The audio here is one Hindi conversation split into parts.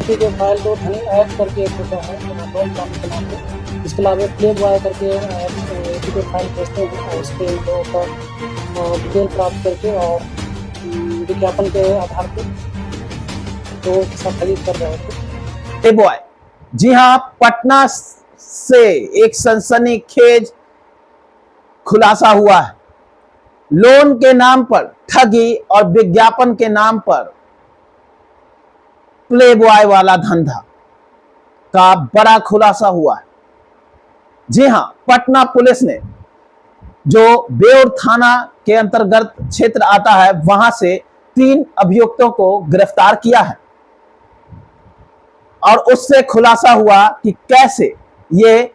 एपी के फाइल तो धनी ऐप करके एक होता है लोन प्लान के नाम पे। इसके अलावा प्ले बॉय करके एपी के फाइल भेजते हैं और उस पर लोगों का डिटेल प्राप्त करके और विज्ञापन के आधार पर तो ठगी कर रहे थे। प्ले बॉय, जी हाँ, पटना से एक सनसनीखेज खुलासा हुआ है। लोन के नाम पर ठगी और विज्ञापन के नाम पर प्ले बॉय वाला धंधा का बड़ा खुलासा हुआ है। जी हां, पटना पुलिस ने जो बेउर थाना के अंतर्गत क्षेत्र आता है वहां से 3 अभियुक्तों को गिरफ्तार किया है और उससे खुलासा हुआ कि कैसे ये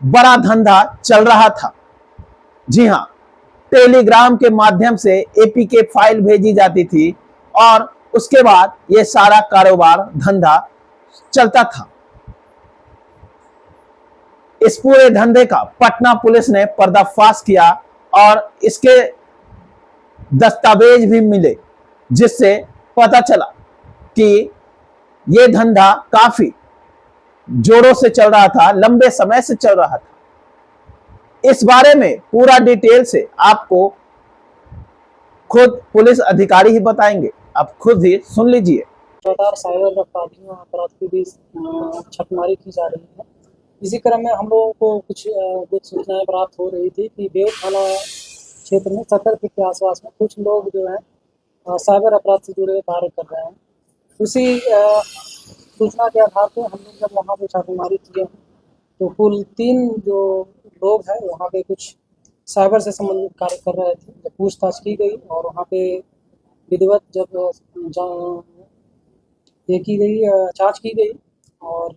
बड़ा धंधा चल रहा था। जी हां, टेलीग्राम के माध्यम से एपी के फाइल भेजी जाती थी और उसके बाद ये सारा कारोबार धंधा चलता था। इस पूरे धंधे का पटना पुलिस ने पर्दाफाश किया और इसके दस्तावेज भी मिले, जिससे पता चला कि ये धंधा काफी जोरों से चल रहा था, लंबे समय से चल रहा था। इस बारे में पूरा डिटेल से आपको खुद पुलिस अधिकारी ही बताएंगे, आप खुद ही सुन लीजिए। लगातार साइबर अपराधियों अपराध के बीच छटमारी की जा रही है। इसी क्रम में हम लोगों को कुछ सूचनाएं प्राप्त हो रही थी कि बेउर थाना क्षेत्र में 70 फीट के आसपास में कुछ लोग जो हैं साइबर अपराध से जुड़े कार्य कर रहे हैं। उसी सूचना के आधार पर हम लोग जब वहाँ पे छापेमारी किए हैं तो कुल 3 जो लोग हैं वहाँ पे कुछ साइबर से संबंधित कार्य कर रहे थे। जब पूछताछ की गई और वहाँ पे विधिवत जब जांच की गई और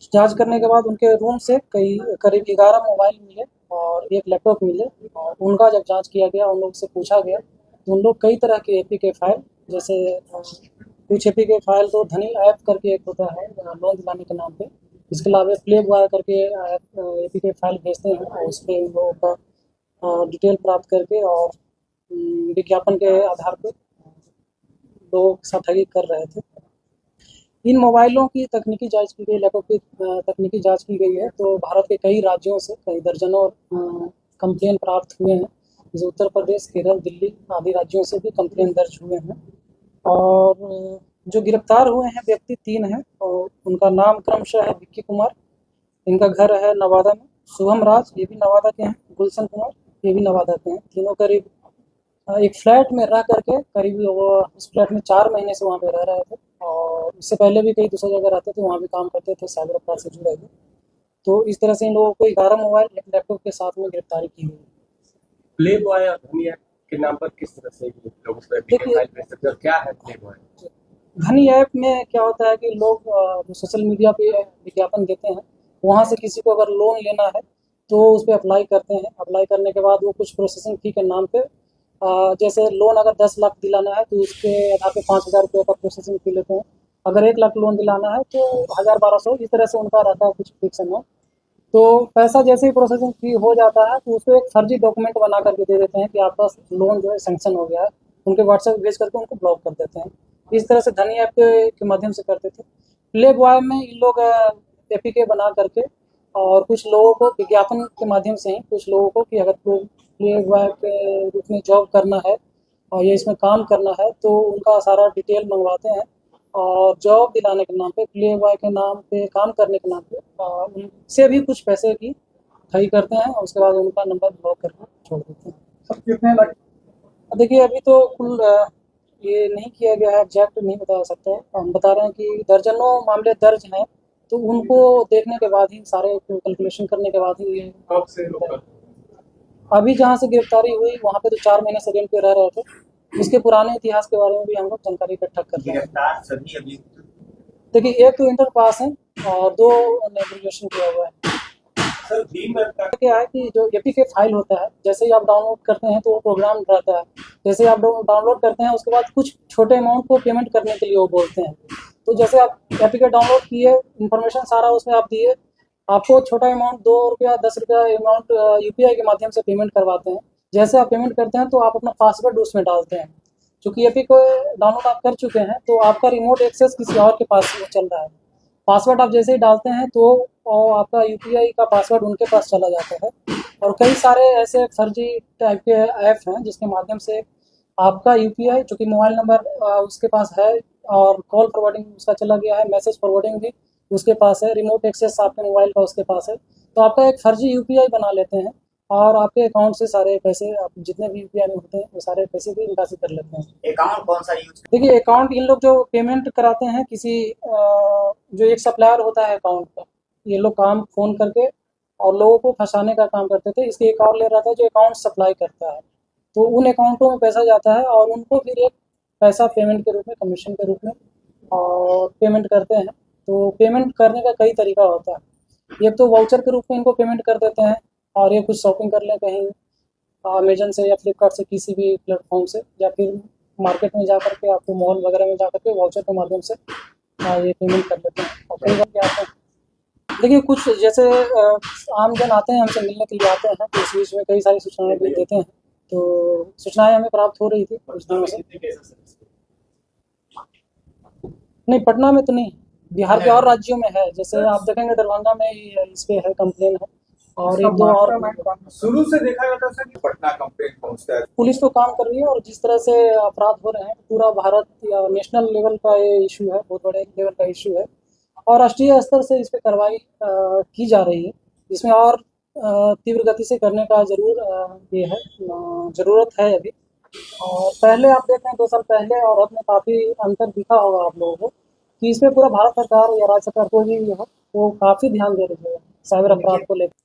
जांच करने के बाद उनके रूम से करीब 11 मोबाइल मिले और 1 लैपटॉप मिले और उनका जब जांच किया गया, उन लोग से पूछा गया तो उन लोग कई तरह के एपी के फाइल, जैसे कुछ एपी के फाइल तो धनी ऐप करके एक होता है लोन दिलाने के नाम पे। इसके अलावा प्ले बॉय करके एपी के फाइल भेजते हैं और उस पर लोगों का डिटेल प्राप्त करके और विज्ञापन के आधार पर लोग ठगी कर रहे थे। इन मोबाइलों की तकनीकी जांच की गई, लैपटॉप की तकनीकी जांच की गई है तो भारत के कई राज्यों से कई दर्जनों कंप्लेन प्राप्त हुए हैं। जैसे उत्तर प्रदेश, केरल, दिल्ली आदि राज्यों से भी कंप्लेन दर्ज हुए हैं और जो गिरफ्तार हुए हैं व्यक्ति 3 हैं और उनका नाम क्रमशः है विक्की कुमार, इनका घर है नवादा में, शुभम राज ये भी नवादा के हैं, गुलशन कुमार ये भी नवादा के हैं। तीनों करीब एक फ्लैट में रह करके करीब वो उस फ्लैट में 4 महीने से वहाँ पे रह रहे थे और इससे पहले भी कई दूसरी जगह रहते थे, वहाँ भी काम करते थे, साइबर अपराध से जुड़े थे। तो इस तरह से इन लोगों को 11 मोबाइल लैपटॉप के साथ में गिरफ्तारी की गई। प्ले बॉय और धनी ऐप के नाम पर किस तरह से लोग फाइल भेज सकते हैं, क्या है प्ले बॉय? धनी ऐप में क्या होता है कि लोग जो सोशल मीडिया पे विज्ञापन देते हैं, वहाँ से किसी को अगर लोन लेना है तो उस पर अप्लाई करते हैं। अप्लाई करने के बाद वो कुछ प्रोसेसिंग फी के नाम पे जैसे लोन अगर 10 लाख दिलाना है तो उसके आधार पे 5,000 रुपये का प्रोसेसिंग फी लेते हैं। अगर 1 लाख लोन दिलाना है तो 1,000-1,200 इस तरह से उनका रहता है कुछ फिक्स अमाउंट। तो पैसा जैसे ही प्रोसेसिंग फी हो जाता है तो उसको एक फर्जी डॉक्यूमेंट बना करके दे देते हैं कि आपका लोन जो है सैंक्शन हो गया है, उनके व्हाट्सएप भेज करके उनको ब्लॉक कर देते हैं। इस तरह से धनी ऐप के माध्यम से करते थे। प्ले बॉय में इन लोग एपीके बना करके और कुछ लोगों को विज्ञापन के माध्यम से ही कुछ लोगों को कि अगर प्ले बॉय के रूप में जॉब करना है और ये इसमें काम करना है तो उनका सारा डिटेल मंगवाते हैं और जॉब दिलाने के नाम पे, प्ले बॉय के नाम पे काम करने के नाम पे उनसे भी कुछ पैसे की ठगी करते हैं और उसके बाद उनका नंबर ब्लॉक करके छोड़ देते हैं। सब कितने लाख? देखिए अभी तो कुल ये नहीं किया गया है, एग्जैक्ट नहीं बता सकते हैं। हम बता रहे हैं कि दर्जनों मामले दर्ज हैं तो उनको देखने के बाद ही, सारे कैलकुलेशन करने के बाद ही ये कब से लोग अभी जहाँ से गिरफ्तारी हुई वहाँ पे तो 4 महीने से रेंट पे रह रहे थे। उसके पुराने इतिहास के बारे में भी हम लोग जानकारी इकट्ठा कर रहे हैं। देखिए एक तो इंटर पास है और 2 ने ग्रेजुएशन किया हुआ है। क्या है कि जो एपीके फाइल होता है जैसे ही आप डाउनलोड करते हैं तो वो प्रोग्राम रहता है, जैसे ही आप डाउनलोड करते हैं उसके बाद कुछ छोटे अमाउंट को पेमेंट करने के लिए वो बोलते हैं। तो जैसे आप एपीके डाउनलोड किए, इंफॉर्मेशन सारा उसमें आप दिए, आपको छोटा अमाउंट 2 रुपया 10 रुपया अमाउंट यूपीआई के माध्यम से पेमेंट करवाते हैं। जैसे आप पेमेंट करते हैं तो आप अपना पासवर्ड उसमें डालते हैं। चूँकि एपी को डाउनलोड आप कर चुके हैं तो आपका रिमोट एक्सेस किसी और के पास वो चल रहा है। पासवर्ड आप जैसे ही डालते हैं तो आपका यूपीआई का पासवर्ड उनके पास चला जाता है। और कई सारे ऐसे फर्जी टाइप के ऐप हैं जिसके माध्यम से आपका यूपीआई, चूँकि मोबाइल नंबर उसके पास है और कॉल फॉरवर्डिंग उसका चला गया है, मैसेज फॉरवर्डिंग भी उसके पास है, रिमोट एक्सेस आपके मोबाइल का उसके पास है, तो आपका एक फर्जी यूपीआई बना लेते हैं और आपके अकाउंट से सारे पैसे आप जितने भी यूपीआई में होते हैं वो सारे पैसे भी निकासी कर लेते हैं। अकाउंट कौन सा यूज? देखिए अकाउंट इन लोग जो पेमेंट कराते हैं किसी जो एक सप्लायर होता है अकाउंट का, ये लोग काम फ़ोन करके और लोगों को फंसाने का काम करते थे। इसके एक और ले रहा था जो अकाउंट सप्लाई करता है, तो उन अकाउंटों में पैसा जाता है और उनको फिर एक पैसा पेमेंट के रूप में, कमीशन के रूप में और पेमेंट करते हैं। तो पेमेंट करने का कई तरीका होता है। एक तो वाउचर के रूप में इनको पेमेंट कर देते हैं और ये कुछ शॉपिंग कर लें कहीं अमेजन से या फ्लिपकार्ट से, किसी भी प्लेटफॉर्म से, या फिर मार्केट में जा करके आपको मॉल वगैरह में जा करके वाउचर के माध्यम से ये पेमेंट कर लेते हैं। और कई बार क्या होता है, देखिए कुछ जैसे आम जन आते हैं हमसे मिलने के लिए आते हैं, तो इस बीच में कई सारी सूचनाएं भी देते हैं। तो सूचनाएं हमें प्राप्त हो रही थी कुछ दिनों से। नहीं, पटना में तो नहीं, बिहार के और राज्यों में है। जैसे आप देखेंगे दरभंगा में ही इस पे है, कंप्लेन है, और एक दो और शुरू से देखा जाता था कि पटना कंप्लेंट पहुंचता है। पुलिस तो काम कर रही है और जिस तरह से अपराध हो रहे हैं पूरा भारत या नेशनल लेवल का ये इशू है, बहुत बड़े लेवल का इशू है और राष्ट्रीय स्तर से इस पे कार्रवाई की जा रही है। इसमें और तीव्र गति से करने का ये है ज़रूरत है अभी। और पहले आप देखें 2 साल पहले और अब में काफ़ी अंतर दिखा होगा आप लोगों को कि इस पे पूरा भारत सरकार या राज्य सरकार कोई भी हो वो काफ़ी ध्यान दे रही है साइबर अपराध को लेकर।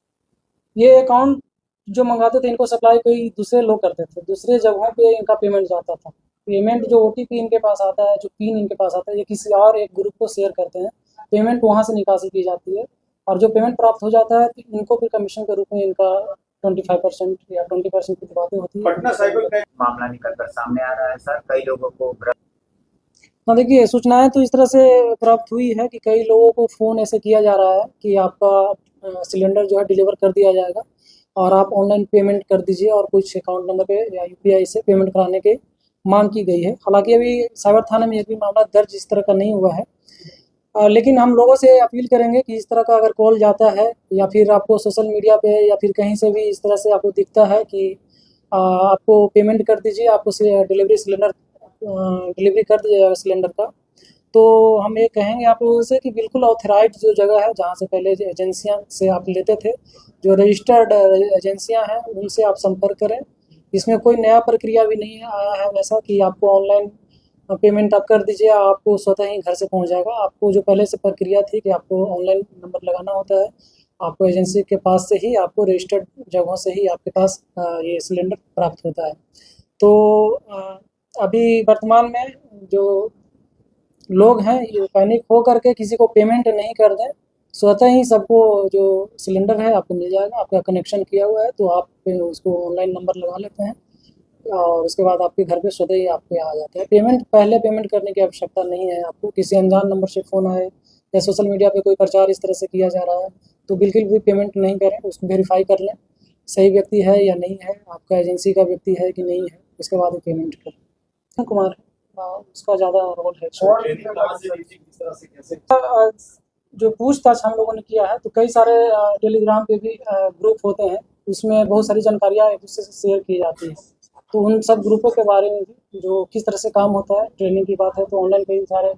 ये अकाउंट जो मंगाते थे इनको सप्लाई कोई दूसरे लोग करते थे, दूसरे जगहों पे इनका पेमेंट जाता था। पेमेंट जो ओटीपी इनके पास आता है, जो पिन इनके पास आता है, ये किसी और एक ग्रुप को शेयर करते हैं, पेमेंट वहाँ से निकासी की जाती है और जो पेमेंट प्राप्त हो जाता है तो इनको फिर कमीशन के रूप में इनका 25% या 20% की बातें होती है। पटना साइबर क्राइम मामला निकल कर सामने आ रहा है सर, कई लोगों को हाँ, देखिए सूचनाएं तो इस तरह से प्राप्त हुई है कि कई लोगों को फ़ोन ऐसे किया जा रहा है कि आपका सिलेंडर जो है डिलीवर कर दिया जाएगा और आप ऑनलाइन पेमेंट कर दीजिए और कुछ अकाउंट नंबर पे या यूपीआई से पेमेंट कराने की मांग की गई है। हालांकि अभी साइबर थाने में एक भी मामला दर्ज इस तरह का नहीं हुआ है, लेकिन हम लोगों से अपील करेंगे कि इस तरह का अगर कॉल जाता है या फिर आपको सोशल मीडिया पे या फिर कहीं से भी इस तरह से आपको दिखता है कि आपको पेमेंट कर दीजिए, आपको डिलीवरी कर दिया जाएगा सिलेंडर का, तो हम ये कहेंगे आप लोगों से कि बिल्कुल ऑथराइज्ड जो जगह है जहाँ से पहले एजेंसियाँ से आप लेते थे, जो रजिस्टर्ड एजेंसियाँ हैं उनसे आप संपर्क करें। इसमें कोई नया प्रक्रिया भी नहीं आया है वैसा कि आपको ऑनलाइन पेमेंट आप कर दीजिए, आपको स्वतः ही घर से पहुंच जाएगा। आपको जो पहले से प्रक्रिया थी कि आपको ऑनलाइन नंबर लगाना होता है, आपको एजेंसी के पास से ही, आपको रजिस्टर्ड जगहों से ही आपके पास ये सिलेंडर प्राप्त होता है। तो अभी वर्तमान में जो लोग हैं ये पैनिक हो करके किसी को पेमेंट नहीं कर दें, स्वतः ही सबको जो सिलेंडर है आपको मिल जाएगा। आपका कनेक्शन किया हुआ है तो आप उसको ऑनलाइन नंबर लगा लेते हैं और उसके बाद आपके घर पे स्वतः ही आपके यहाँ आ जाता है। पहले पेमेंट करने की आवश्यकता नहीं है आपको। किसी अनजान नंबर से फ़ोन आए या सोशल मीडिया पे कोई प्रचार इस तरह से किया जा रहा है तो बिल्कुल भी पेमेंट नहीं करें, उसको वेरीफाई कर लें सही व्यक्ति है या नहीं है, आपका एजेंसी का व्यक्ति है कि नहीं है, उसके बाद ही पेमेंट करें। कुमार उसका ज़्यादा रोल है। जो पूछताछ हम लोगों ने किया है तो कई सारे टेलीग्राम पे भी ग्रुप होते हैं, उसमें बहुत सारी जानकारियाँ एक दूसरे से शेयर की जाती है। तो उन सब ग्रुपों के बारे में भी जो किस तरह से काम होता है, ट्रेनिंग की बात है तो ऑनलाइन कई सारे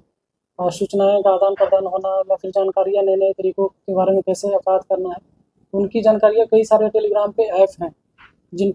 सूचनाएं का आदान प्रदान होना या फिर जानकारियाँ नए नए तरीकों के बारे में कैसे अपराध करना है, उनकी जानकारियाँ कई सारे टेलीग्राम पे ऐप हैं जिन